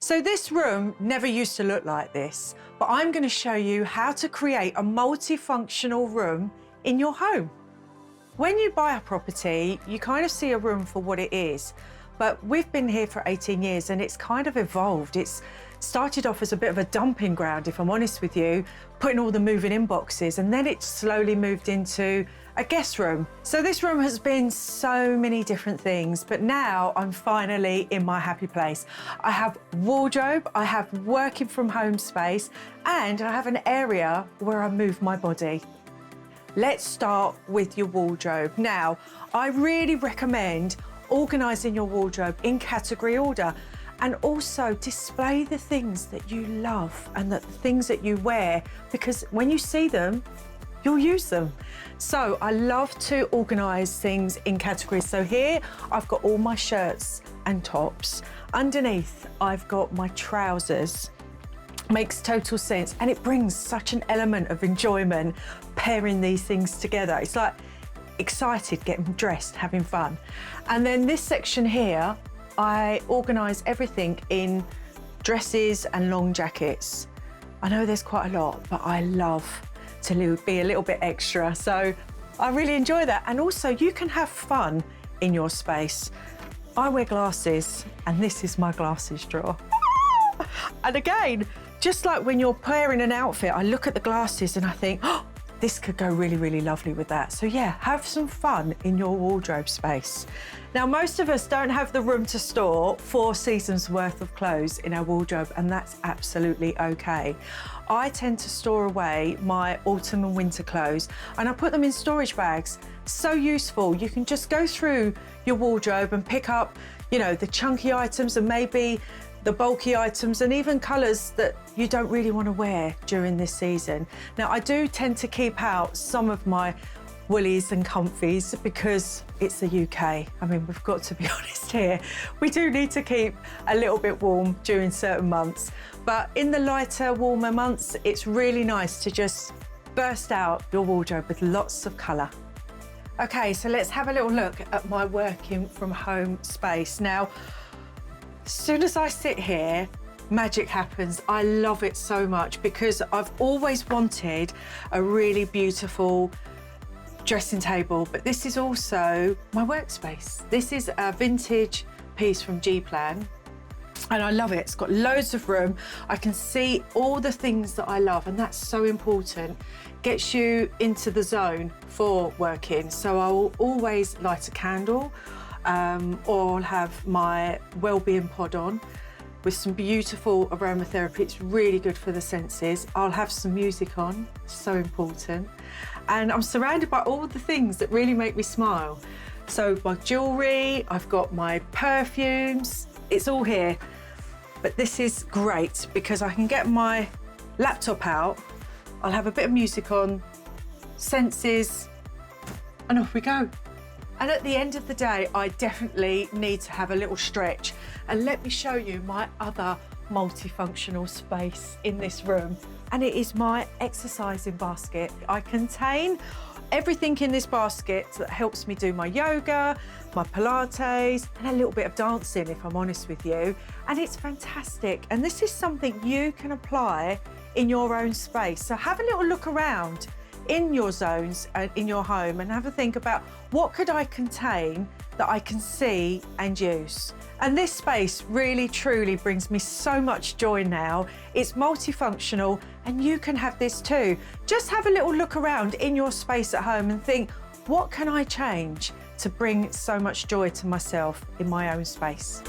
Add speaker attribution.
Speaker 1: So this room never used to look like this, but I'm going to show you how to create a multifunctional room in your home. When you buy a property, you kind of see a room for what it is, but we've been here for 18 years and it's kind of evolved. It's started off as a bit of a dumping ground, if I'm honest with you, putting all the moving in boxes, and then it slowly moved into a guest room. So this room has been so many different things, but now I'm finally in my happy place. I have wardrobe, I have working from home space, and I have an area where I move my body. Let's start with your wardrobe. Now, I really recommend organising your wardrobe in category order, and also display the things that you love and the things that you wear, because when you see them, you'll use them. So I love to organise things in categories. So here I've got all my shirts and tops. Underneath I've got my trousers. Makes total sense, and it brings such an element of enjoyment pairing these things together. It's like excited, getting dressed, having fun. And then this section here, I organise everything in dresses and long jackets. I know there's quite a lot, but I love to be a little bit extra, so I really enjoy that. And also you can have fun in your space. I wear glasses, and this is my glasses drawer. And again, just like when you're pairing an outfit, I look at the glasses and I think, oh, this could go really, really lovely with that. So yeah, have some fun in your wardrobe space. Now, most of us don't have the room to store 4 seasons worth of clothes in our wardrobe, and that's absolutely okay. I tend to store away my autumn and winter clothes, and I put them in storage bags. So useful. You can just go through your wardrobe and pick up, you know, the chunky items and maybe the bulky items, and even colours that you don't really want to wear during this season. Now, I do tend to keep out some of my woolies and comfies because it's the UK. I mean, we've got to be honest here. We do need to keep a little bit warm during certain months, but in the lighter, warmer months, it's really nice to just burst out your wardrobe with lots of colour. Okay, so let's have a little look at my working from home space. Now, as soon as I sit here, magic happens. I love it so much because I've always wanted a really beautiful dressing table, but this is also my workspace. This is a vintage piece from G-Plan, and I love it. It's got loads of room. I can see all the things that I love, and that's so important. Gets you into the zone for working. So I will always light a candle, or I'll have my well-being pod on with some beautiful aromatherapy. It's really good for the senses. I'll have some music on, so important. And I'm surrounded by all the things that really make me smile. So my jewellery, I've got my perfumes, it's all here. But this is great because I can get my laptop out, I'll have a bit of music on, senses, and off we go. And at the end of the day, I definitely need to have a little stretch. And let me show you my other multifunctional space in this room. And it is my exercising basket. I contain everything in this basket that helps me do my yoga, my Pilates, and a little bit of dancing, if I'm honest with you. And it's fantastic. And this is something you can apply in your own space. So have a little look around in your zones and in your home and have a think about what could I contain that I can see and use. And this space really truly brings me so much joy now. It's multifunctional and you can have this too. Just have a little look around in your space at home and think, what can I change to bring so much joy to myself in my own space?